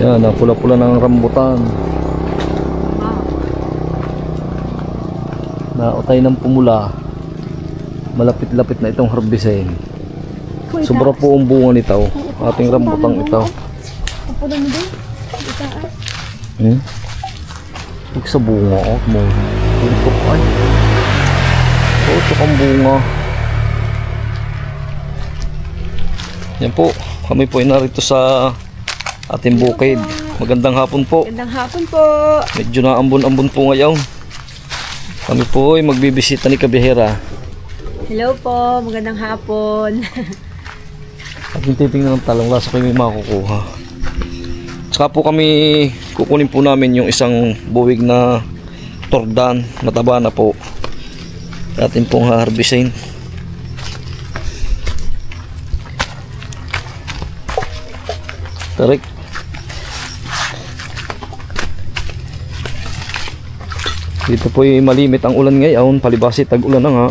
Yan, napula-pula ng rambutan. Nautay ng pumula. Malapit-lapit na itong harbisin. Sobra po ang bunga nito. Ating rambutang ito. Kapula mo din? Itaas. Huwag sa bunga. Mo. Tutok ay. Tutok ang bunga. Yan po. Kami po ay narito sa ating bukid. Magandang hapon po. Magandang hapon po. Medyo naambon-ambon po ngayon. Kami po ay magbibisita ni Kabihera. Hello po. Magandang hapon. Ating titingnan ng talong lasa ko may makukuha. Saka po kami kukunin po namin yung isang buwig na tordan. Mataba na po. Atin pong haharbisin. Tarik. Dito po yung malimit ang ulan ngayon. Palibasi tag-ulan na nga.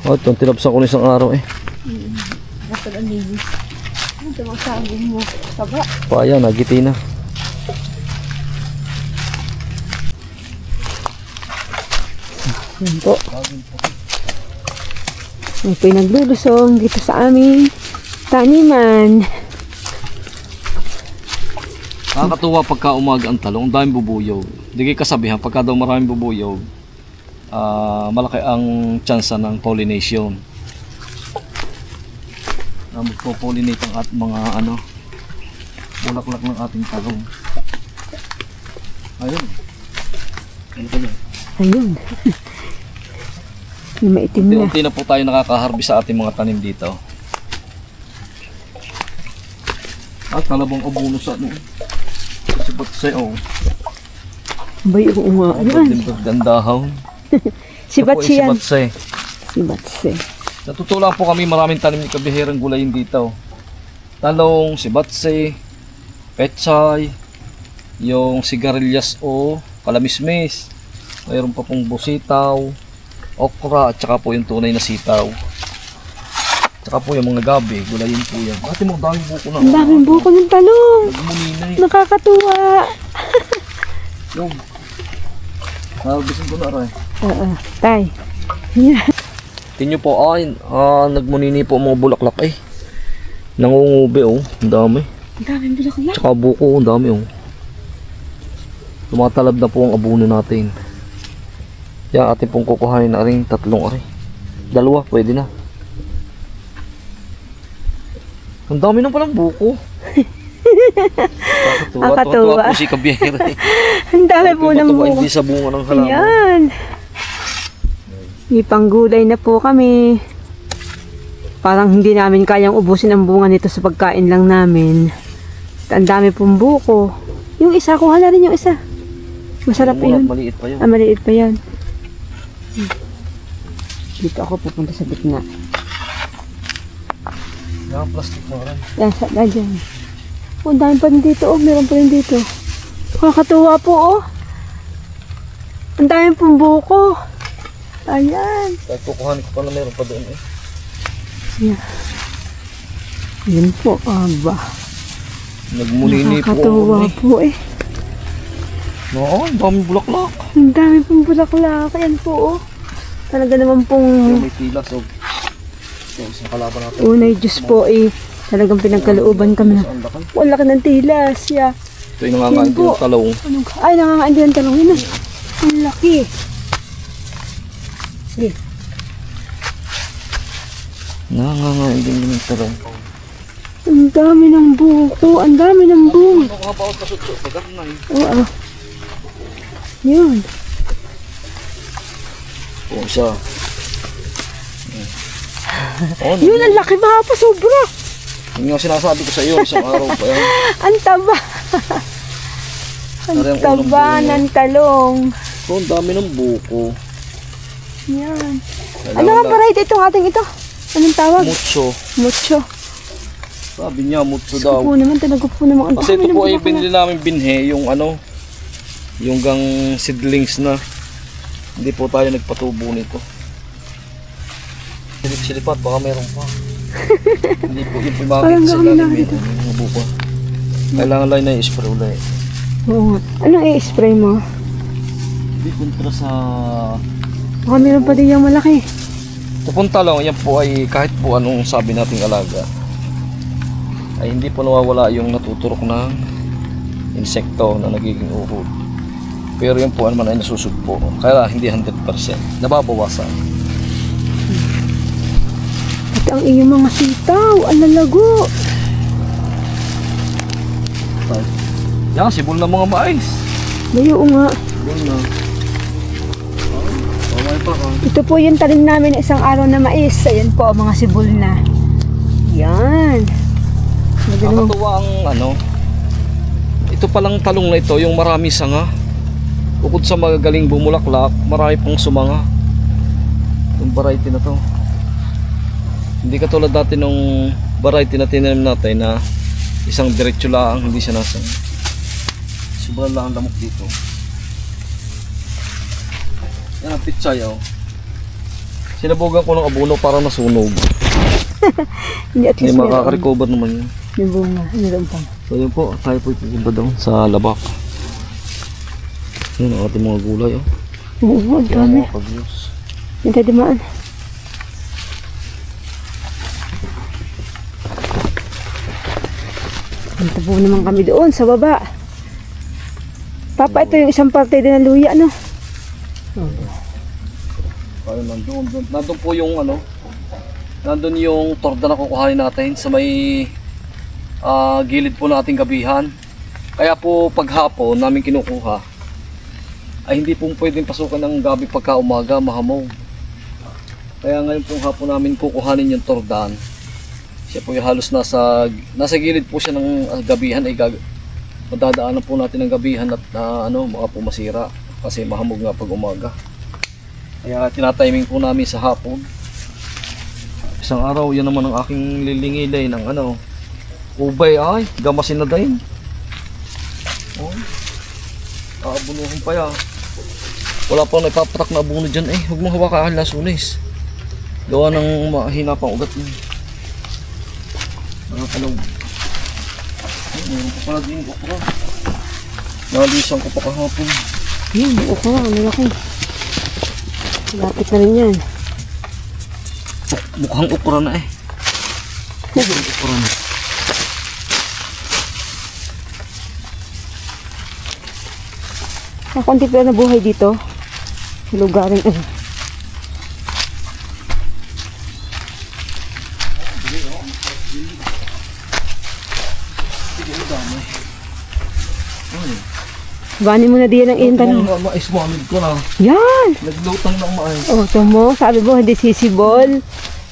Oh, itong tinapsan ko isang araw eh. Dapat ang linis. Ito ang sabong mo. Saba. Paya, nagiti na. Yan po. May pinaglulusong dito sa aming taniman. Nakakatuwa pagka umaga ang talong, ang daming bubuyaw. Hindi kayo kasabihan, pagka daw maraming bubuyaw, malaki ang tsansa ng pollination. Magpo-pollinate ang at mga bulaklak ng ating talong. Ayun. Ayun. Maitim na. Unti-unti na po tayo nakakaharbis sa ating mga tanim dito. At talabang abuno sa sibat sa'yo. Bay, oo nga. Ayan. Dandahaw. Sibatsi yan. Sibatsi. Sibatsi. Natutula po kami maraming tanim ni Kabiherang gulayin dito. Talong, sibatsi, pechay, yung sigarilyas o kalamismis. Mayroon pa pong busitaw, okra, at saka po yung tunay na sitaw. Tsaka po yung mga gabi, gulayin po yan. Ate mo, daming buko na. Ang daming buko ng talong. Nagmunina eh. Nakakatuwa. Yung, nabisin ko na rin. Tay. Tingnan po, nagmunini po ang mga bulaklak eh. Nangungubi oh, ang dami. Ang daming bulaklak. Tsaka buko, ang dami oh. Tumatalab na po ang abuno natin. Yan, atin pong kukuhanin na rin, tatlong ari. Dalawa, pwede na. Ang dami na palang buko. Nakakatuwa po si Kabihera eh. Ang dami po ng buko. Hindi sa bunga ng halaman. Ayan. May panggulay na po kami. Parang hindi namin kayang ubusin ang bunga nito sa pagkain lang namin. At ang dami pong buko. Yung isa, kuha na rin yung isa. Masarap yun. Maliit pa yun. Maliit pa yan. Dito ako pupunta sa gitna. Yan, plastic mo rin. Yan, dyan. Oh, ang dami pa rin dito. Oh, meron pa rin dito. Kakatuwa po, oh. Ang dami pong buko. Ayan. Kahit kukuhanin ko pa na meron pa doon eh. Yan. Yan po, aba. Nagmulini po. Nakakatuwa po eh. Oo, ang daming bulaklak. Ang dami pong bulaklak. Ayan po, oh. Talaga naman pong May tilas o. Isang kalaban natin. unay Diyos po eh. Talagang pinagkalooban kami na. Ang laki ng tilas. Yeah. Ito yung nangangaan din ng talong. Ay, nangangaan din ng talong. Yun na. Ang laki. Okay. Nangangaan din ng talong. Ang dami ng buko. Ang dami ng bunga. Ano ka ba ang pasutso? Pagkat na eh. Oo. Yun. O, isa. Yun, ang laki ba pa, sobra. Yung nga sinasabi ko sa iyo, isang araw pa yan. Ang taba. Ang Parang taba unang bunga. ng talong. So, ang dami ng buko. Yan. Ano nga variety itong ating ito? Anong tawag? Mutso. Mucho. Sabi niya, mutso daw. Po naman, talaga po naman. Ang Kasi dami ito ng po ay bulaklak. binili namin binhe, yung yung gang seedlings na. Hindi po tayo nagpatubo nito. Silip-silipat, baka meron pa. Hindi po, yung pumakit sa lalim yung habo pa. Kailangan lang na i-spray ulit. Oo nga. Anong i-spray mo? Hindi kontra sa... Baka meron pa din yung malaki. Pupunta lang, yan po ay kahit po anong sabi nating alaga, ay hindi po nawawala yung natuturok ng insekto na nagiging uhod. Pero yan po naman ay nasusugpo. Kaya hindi 100%. Nababawasan. At ang iyong mga sitaw, ang lalago. Yan, sibol na mga mais. Bayo nga. Sibol na. Pamay pa ka. Ito po yung tanim namin isang araw na mais. Ayan po, mga sibol na. Yan. Nakakatuwa ang ano. Ito palang talong na ito, yung marami sanga. Bukod sa magagaling bumulaklak, marami pang sumanga. Yung variety na to. Hindi katulad dati nung variety na tinanim natin na isang diretso lang, hindi siya nasa. Sobrang lang ang lamok dito. Yan ang pitsay, oh. Sinabugan ko ng abono para nasunog. Hindi, at Hindi least makaka-recover naman yun. yung bunga. Meron pang. So yun po, tayo po ipupunta doon sa labak. Yun ang ating mga gulay, oh. Oo, ang Yan dami. mga pag-views. Yung tadimaan. Punta po naman kami doon sa baba. Papa, ito yung isang parte din ng luya, no? Ayun, nandun po yung ano, nandun yung torda na kukuhanin natin sa may gilid po nating gabihan. Kaya po paghapon namin kinukuha, ay hindi po pwedeng pasukan ng gabi pagka umaga, mahamog. Kaya ngayon pong hapon namin kukuhanin yung tordan. Siya po yung halos nasa gilid po siya ng gabihan, ay madadaanan po natin ng gabihan at ano, baka po masira kasi mahamog nga pag umaga. Kaya tinatiming po namin sa hapon. Isang araw, yan naman ang aking lilingilay ng ano, ubay ay, gamasin na din. Oh, aabunuhan pa yan. Wala pa na ipapatak na abuno dyan eh. Huwag mong hawakaan lasunis. Gawa ng mahina pang ugat mo. Nakapalaw. Mayroon pa pala din okra. Nalisan ko pa kahapon. Yan, okra, ano laki. Lapit na rin yan. Mukhang okra na eh. Mukhang okra na. Konti pa na buhay dito. Sa lugarin. Bani mo na diyan ang iyong tanong. Mais mo, amid ko na. Yan! Naglutang ng mais. Oh, ito mo. Sabi mo, hindi sisibol.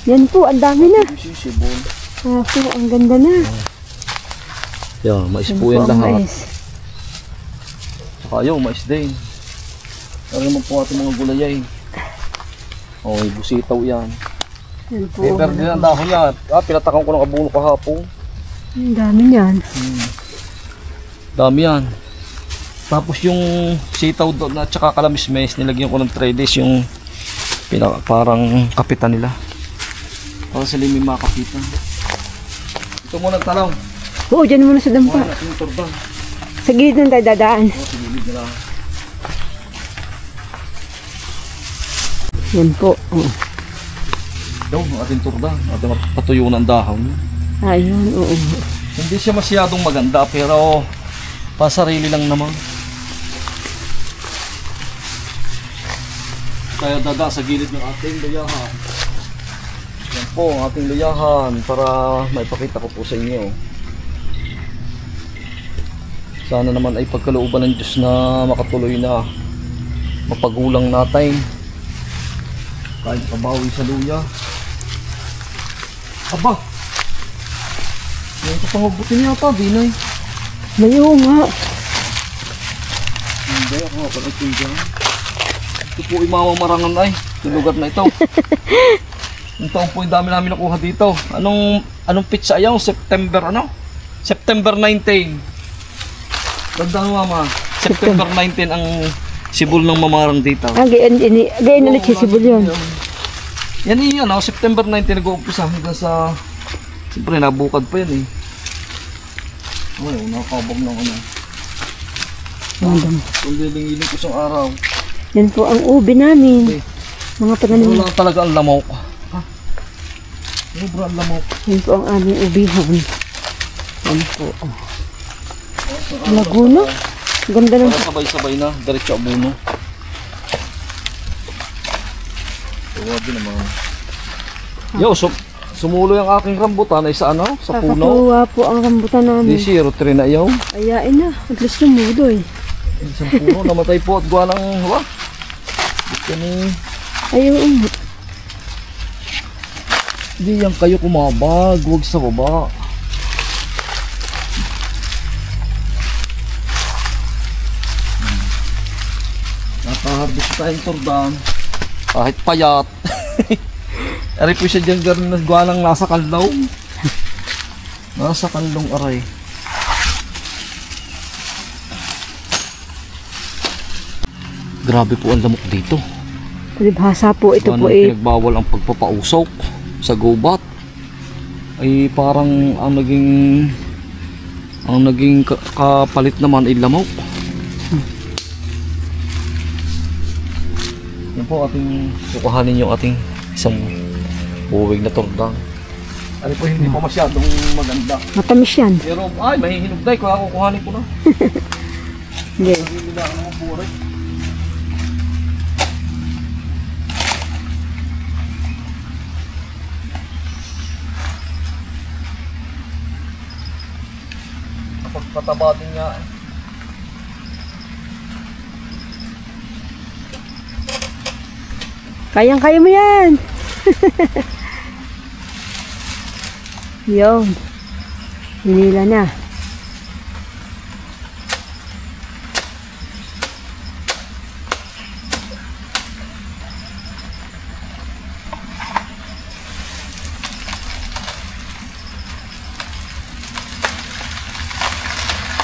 Yan po, ang dami na. Sisibol. Ako, ang ganda na. Yeah, mais Yan po yan ang lahat. mais. Saka yung mais din. Ano naman po ating mga gulay. Oh, busitaw yan. Yan po. Paper din ang dahon yan. Pinatakan ko ng abuno kahapon. Ang dami niyan. Dami yan. Tapos yung sitaw doon at saka kalamismes, nilagyan ko ng 3 days yung parang kapitan nila. Para sila may makakita. Ito muna ang talong. Oo, dyan muna sa dampa. Kuha natin yung torda. Sa gilid ng tayo dadaan. Oh, sa gilid na lang. Yan po. Oh. Ito, ang ating torda. Ating patuyo ng dahon. Ayun, oo. Hindi siya masyadong maganda pero pasarili lang naman. Kaya dada sa gilid ng ating luyahan. Yan po ang ating luyahan para maipakita ko po sa inyo. Sana naman ay pagkalooban ng Diyos na makatuloy na mapagulang natin. Kahit pabawi sa luya. Aba! Yan ito pangabutin yata, Binay. Mayo nga. Hindi, ako nga pala ito dyan. Ito po yung mamamarangan ay, yung lugar na ito. Yung taon po yung dami namin nakuha dito. Anong pizza ayaw? September ano? September 19. Tandaan mo mama, September 19 ang sibol ng mamarang dito. Gayon ulit si Sibol yun. Yan yan, September 19 nag-uumpisa hanggang sa, siyempre nabukad pa yan eh. Ay, nakakabag ng ano. Kung lilingilin ko isang araw. Yan po ang ubi namin. Okay. Mga pananim. Wala talaga ang lamok. Ha? Sobra ang lamok. Yan po ang aming ubihan. Yan po. Laguna. Ganda ng... Sabay-sabay na, diretso abuno. Tuwag din naman. Yo, sumulo yung aking rambutan ay sa ano? Sa puno. Kakatuwa po ang rambutan namin. Di 03 na yaw. Ayain na. At least sumulo eh. Isang puno, namatay po at gawa ng hawa. Dito ni... Ayaw umot. Di yan kayo kumabag, huwag sa baba. Nakaharbis tayong tordan. Kahit payat. Aray po siya dyan galing nagawa ng nasa kanlaw. Nasa kanlong aray. Grabe po ang lamok dito. Palibhasa po ito po eh. Pinagbawal ang pagpapausok sa gubat. Ay parang ang naging kapalit naman ay lamok. Yan po ating kukuhanin yung ating isang buwig na tordang. Ano po hindi pa masyadong maganda. Matamis yan. Pero ay mahihinog dahil kaya kukuhanin ko na. Hindi. Hindi nila ako ng buwig. Pagpataba din nga eh. Kayang-kaya mo yan. Yun. Hinila na.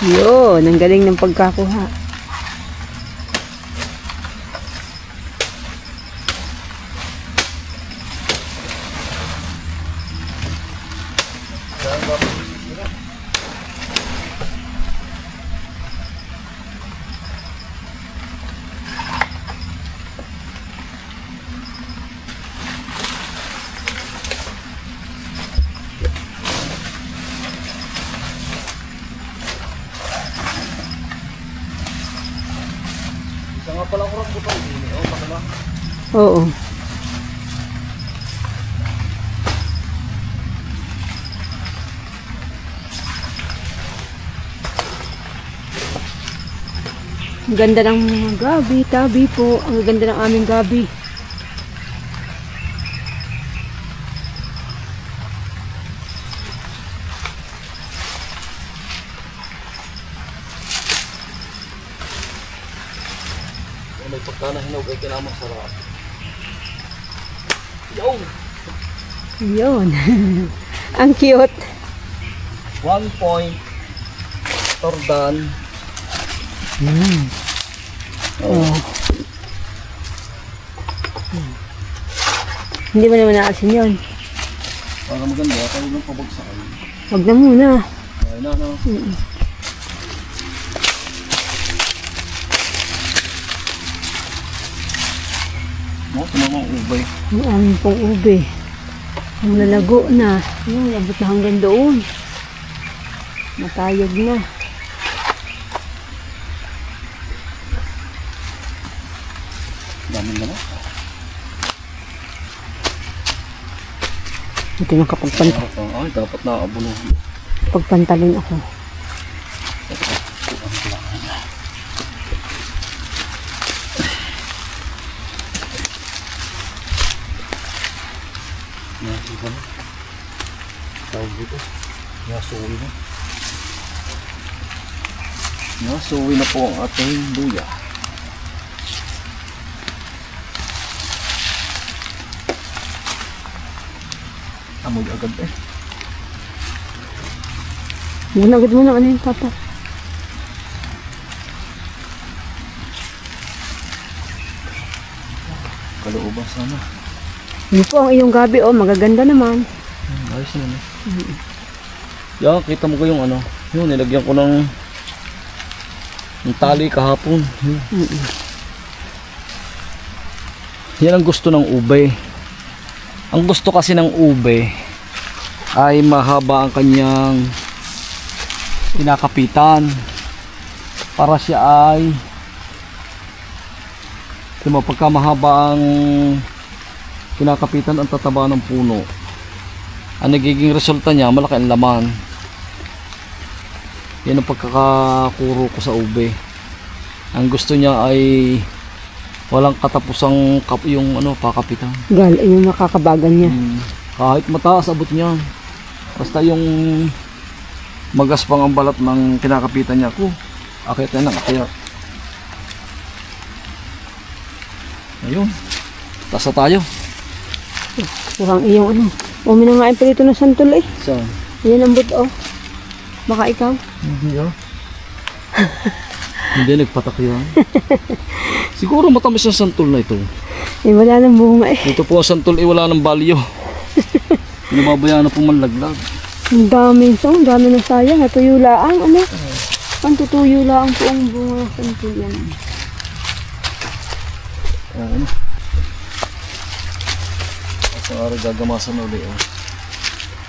Yun, ang galing ng pagkakuha. Isa nga pala kurang butang din eh. Panala. Oo. Ang ganda ng mga gabi, tabi po. Ang ganda ng aming gabi. May pagka na hinog ay kinamang sarap. Yo! Yun. Ang cute. 1 point tordan. Oh. Hindi mo naman naasin yun. Para maganda, tayo ng pabagsakan. Wag na muna. Ayun na, no? No, tumamang ubay. Ang aming pong ube. Ang lalago na. Ayun, abot na hanggang doon. Matayog na. Dami na, no? Ito yung kapagpantalon. Ay, dapat na abuno. Pagpantalon ako. Tawag dito. Nasuwi na. Nasuwi na po ang ating luya. Amoy agad eh. Muna agad muna ano yung papa. Kalooban sana. Yun po ang iyong gabi, oh, magaganda naman. Ayos na. Yan, kita mo ko yung ano. Yun, nilagyan ko ng tali kahapon. Yan ang gusto ng ube. Ang gusto kasi ng ube ay mahaba ang kanyang kinakapitan para siya ay pagka mahaba ang kinakapitan ang tataba ng puno, ang nagiging resulta niya malaki ang laman. Yan ang pagkakakuro ko sa ube. Ang gusto niya ay walang katapusang yung ano, pakapitan. Yung makakabagan niya. Kahit mataas abot niya. Basta yung magaspang ang balat ng kinakapitan niya. Akit na lang, akit. Ayun. Taas na tayo. Kurang iyong ano. Minangain pa dito ng santol eh. Saan? Ayan ang buto. Baka ikaw? Hindi ah. Hindi, nagpatak yan. Siguro matamis ang santol na ito. Eh, wala nang bunga eh. Ito po ang santol, wala ng balyo. Nababayaan na po manlaglag. Ang dami. Ang dami na sayang. Natuyo laang. Ano? Ang tutuyo laang po ang bunga ng santol yan. Ano? Sa araw gagamasan na ulit.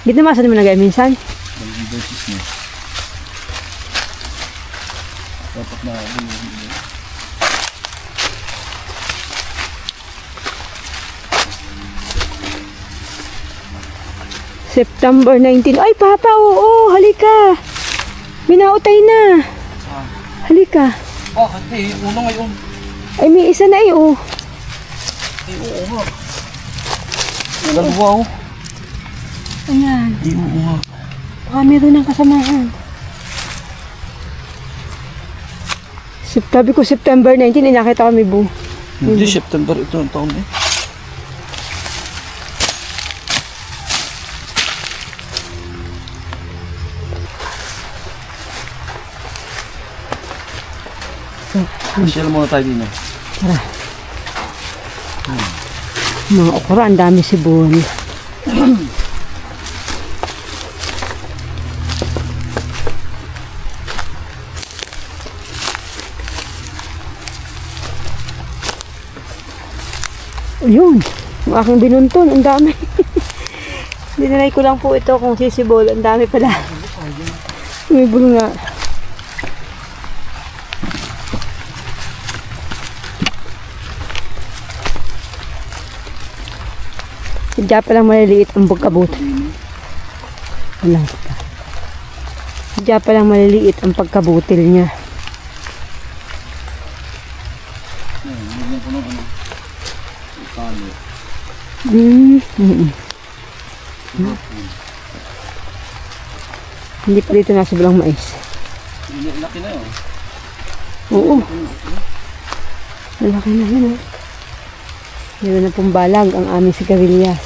Ginamasan mo na gaya minsan? Maliging beses na. Dapat na September 19. Ay, Papa, oo, halika. Binautay na. Halika. Bakit eh? Una ngayon. Ay, may isa na eh, oh. Eh, oo nga. Dalawa oh. Ayan. Eh, oo nga. Baka meron ng kasamahan. Sabi ko September 19, nakita ko may buo. Hindi, September ito ang taon eh. Masyal muna tayo din eh. Tara. Mga okra, ang dami sibol. Ayun, ang aking binunton, ang dami. Dinalay ko lang po ito kung sisibol, ang dami pala. May bunga. Sadya palang maliliit ang pagkabutil. Wala pa. Sadya palang maliliit ang pagkabutil niya. Hindi pa dito nasa bilang mais. Laki na yun. Oo. Malaki na yun. Meron na pong balag ang aming sigarilyas.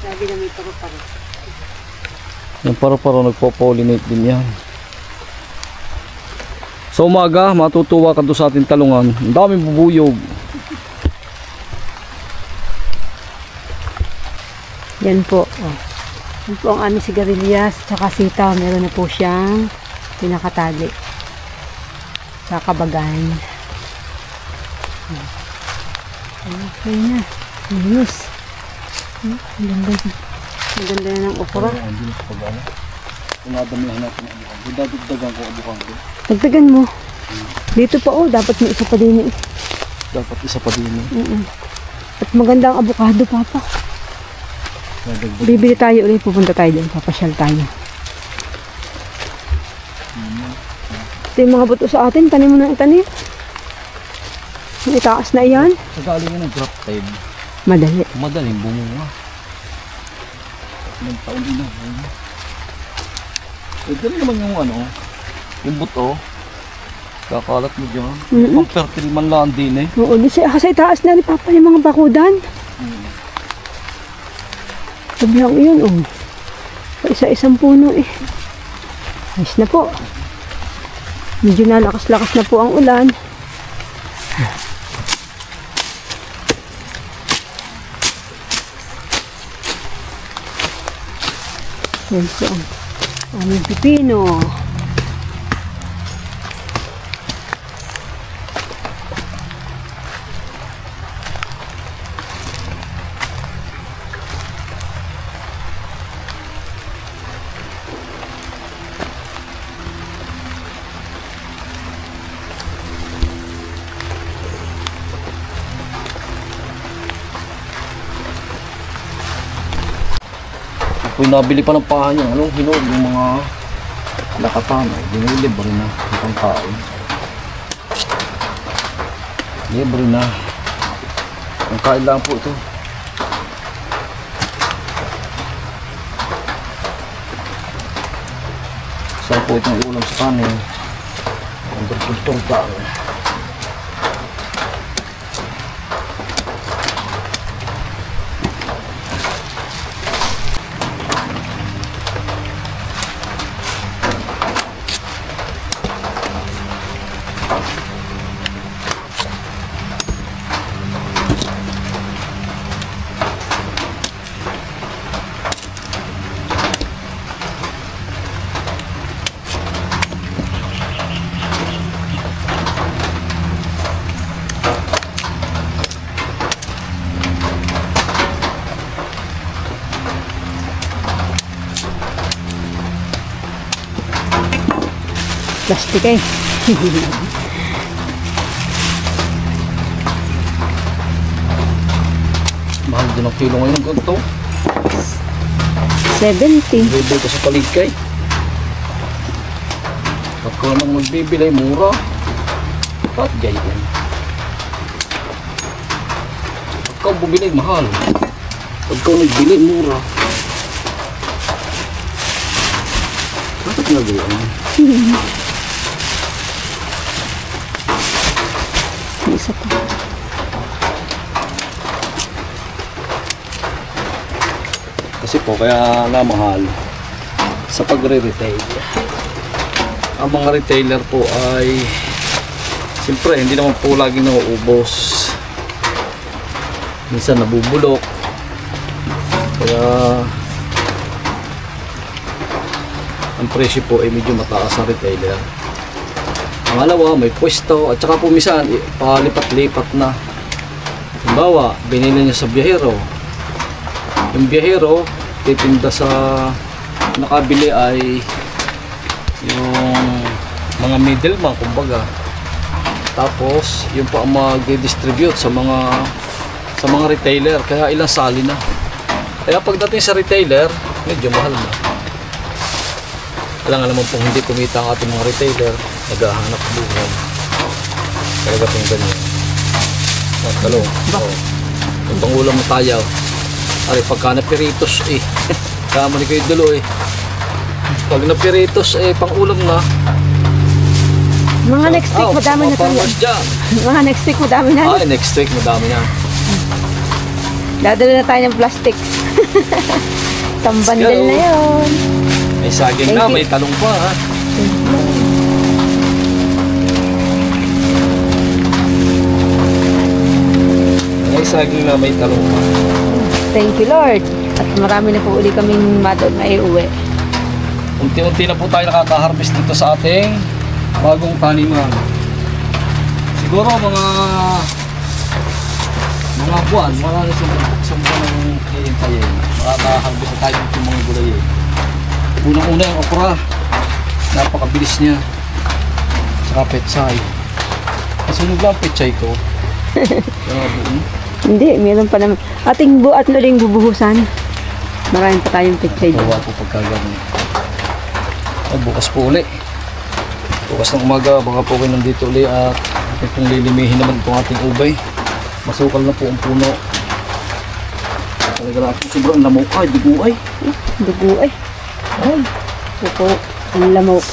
Sabi na may paro-paro. Yung paro-paro nagpo-pollinate din yan. Sa umaga, matutuwa ka doon sa ating talungan. Ang daming bubuyog. Yan po. Oh. Yan po ang aming sigarilyas. Tsaka sitaw. Meron na po siyang pinakatali. Sa kabagan. Okay na. Linis. Ang ganda. Ang ganda na ng okra. Ang bilis pa ba? Kung nadamihan natin ang abukang. Dagdagan ko abukang ko. Dagdagan mo. Dito pa oh. Dapat may isa pa din eh. Dapat isa pa din eh. At maganda ang abukado, Papa. Bibili tayo ulit, pupunta tayo doon, papasyal tayo. Ito yung mga buto sa atin, tanim mo na itanim. Yung itaas na iyan. Sagaling nga ng drop time. Madali. Madaling bumunga. Ng taon din na. Pwede rin naman yung ano, yung buto. Kakalat mo dyan. Pang fertile man lang din eh. Oo, kasi itaas na ni Papa yung mga bakudan. Sabi lang yun, oh. Isa-isang puno eh. Ayos na po. Medyo nalakas-lakas na po ang ulan. Yan po ang aming pipino. Kung nabili pa ng pahan yung hinog, yung mga lakatan, binilibre na itong kain. Libre na. Ang kain lang po ito. Sarap po itong ulam sa kanin. Ang bertultong tao. Plastic eh. Mahal din ang kilo ngayon ng ganito. 70. Bibili ka sa paligkay. Pag ka naman magbibili, mura. At gayon. Pag ka bumili, mahal. Pag ka nagbili, mura. Bakit nga gayon? Isa pa. Kasi po, kaya nga mahal sa pagre-retail. Ang mga retailer po ay siyempre hindi naman po laging nauubos. Minsan nabubulok. Kaya ang presyo po ay medyo mataas ng retailer. Pangalawa, may pwesto at saka po minsan palipat-lipat na. Halimbawa, binili niya sa biyahero. Yung biyahero, titinda sa nakabili ay yung mga middleman, kumbaga. Tapos, yung pa ang mag-distribute sa mga retailer. Kaya ilang sali na. Kaya pagdating sa retailer, medyo mahal na. Kailangan naman pong hindi kumita ang ating mga retailer, naghahanap buhay. Talaga pong ganyan. At talong. Ang pangulam mo tayo. Ari, pagka napiritos eh. Kama ni kayo dulo eh. Pag napiritos eh, pangulam na. Mga next week, madami na tayo. Mga next week, madami na. Ay, next week, madami na. Dadala na tayo ng plastic. Tambandal na yun. May saging na, may talong pa ha. May saging na, may talong pa. Thank you Lord. At marami na po uli kaming matod na iuwi. Unti-unti na po tayo nakaka-harvest dito sa ating bagong taniman. Siguro mga buwan, marami sa buwan ng hihintayin. Makaka-harvest na tayo dito yung mga gulay eh. Unang-una yung okra. Napakabilis niya. Saka pechay. Kasunod lang pechay ko. Hindi, meron pa naman. Ating buat na rin bubuhusan. Maraming pa tayong pechay doon. Tawa po pagkagano. Bukas po uli. Bukas ng umaga, baka po kayo nandito uli at itong lilimihin naman itong ating ubay. Masukal na po ang puno. Talaga na po sobrang lamok. Ay, dugo ay. Dugo ay. Ay, ito ang lamok.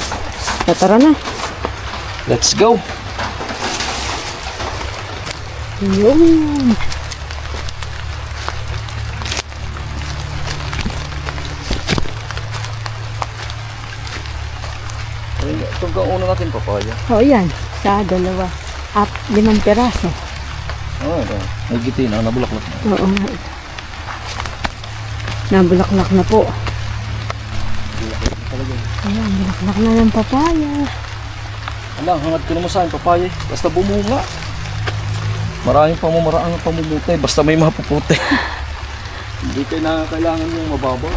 Tara na. Let's go. Yun. Ito ang una natin papaya. O yan, sa 2 at 5 peraso. Ito. May giti na, nabulaklak na. Oo nga. Nabulaklak na po. Ayan, bulaklak na ng papaya. Alang, hangad ko naman sa akin papaya. Basta bumunga. Maraming pamamaraan ng pamumuti. Basta may mapuputi. Hindi kayo na kailangan yung mababa.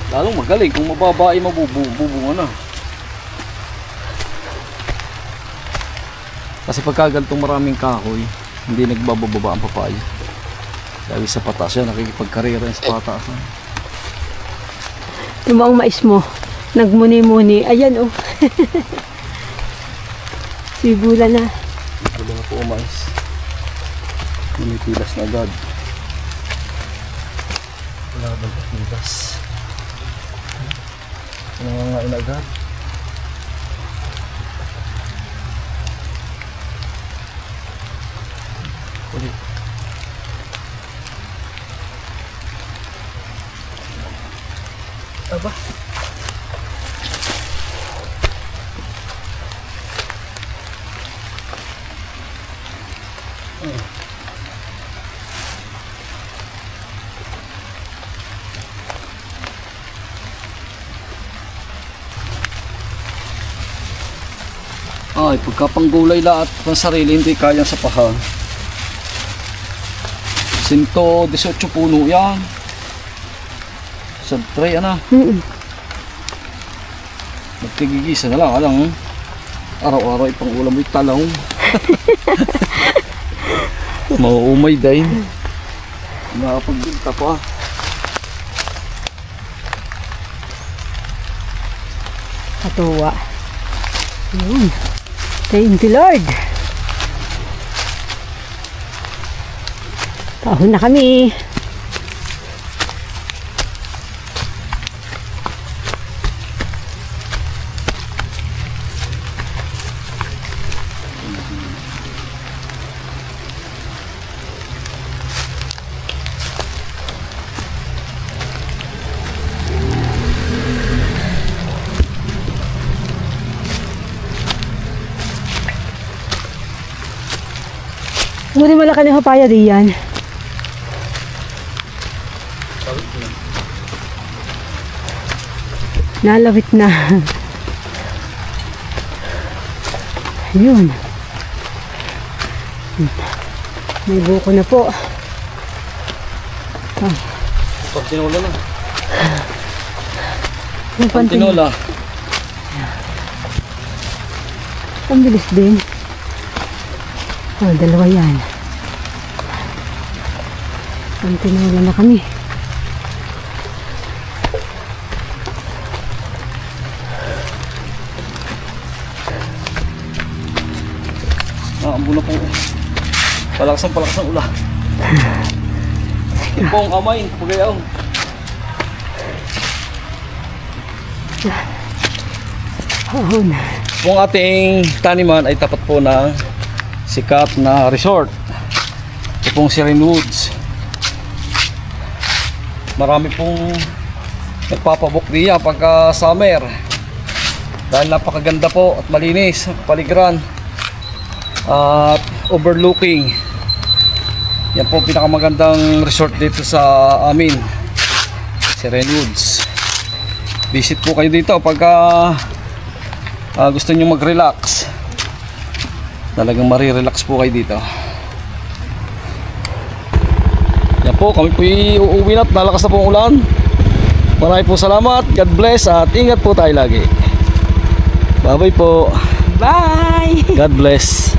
Lalong magaling. Kung mababa ay mabubunga na. Kasi pagka ganitong maraming kahoy, hindi nagbababa ang papaya. Dahil sa patas yan, nakikipagkarera yan sa patas. Yung mga mais mo, nagmuni-muni. Ayan oh. Sibula na. Sibula na po ang mais. Minitilas na agad. Wala bang patilas. Nangangain na agad. Ulit. Aba. Ay, pagkapanggulay lahat ng sarili hindi kayang sapahan. 118 puno yan. Sa tray, ano? Magtigigisa na lang, alang. Araw-araw ipang ulam mo talong. Mauumay din. Nakapagbilta pa. Katuwa. Yun. Thank you, Lord. Pahon na kami. Muli malaki ng papaya diyan. Nalawit na. Yun. May buko na po. Ah. Pagtinola na. Yung Pagtinola. Ang bilis din. Oh, 2 yan. Pagtinola na kami. Ang bula po. Palakas ang ulan. Ipong amay, pagayaw. Ang ating taniman ay tapat po ng sikat na resort. Ito pong Serene Woods. Marami pong nagpapabook diya pagka summer. Dahil napakaganda po at malinis ang kapaligiran. At overlooking. Yan po pinakamagandang resort dito sa amin, Serene Woods. Visit po kayo dito pagka gusto nyo mag-relax. Talagang marirelax po kayo dito. Yan po, kami po uuwi na at nalakas na po ang ulan. Maraming po salamat, God bless at ingat po tayo lagi. Bye bye po. Bye! God bless.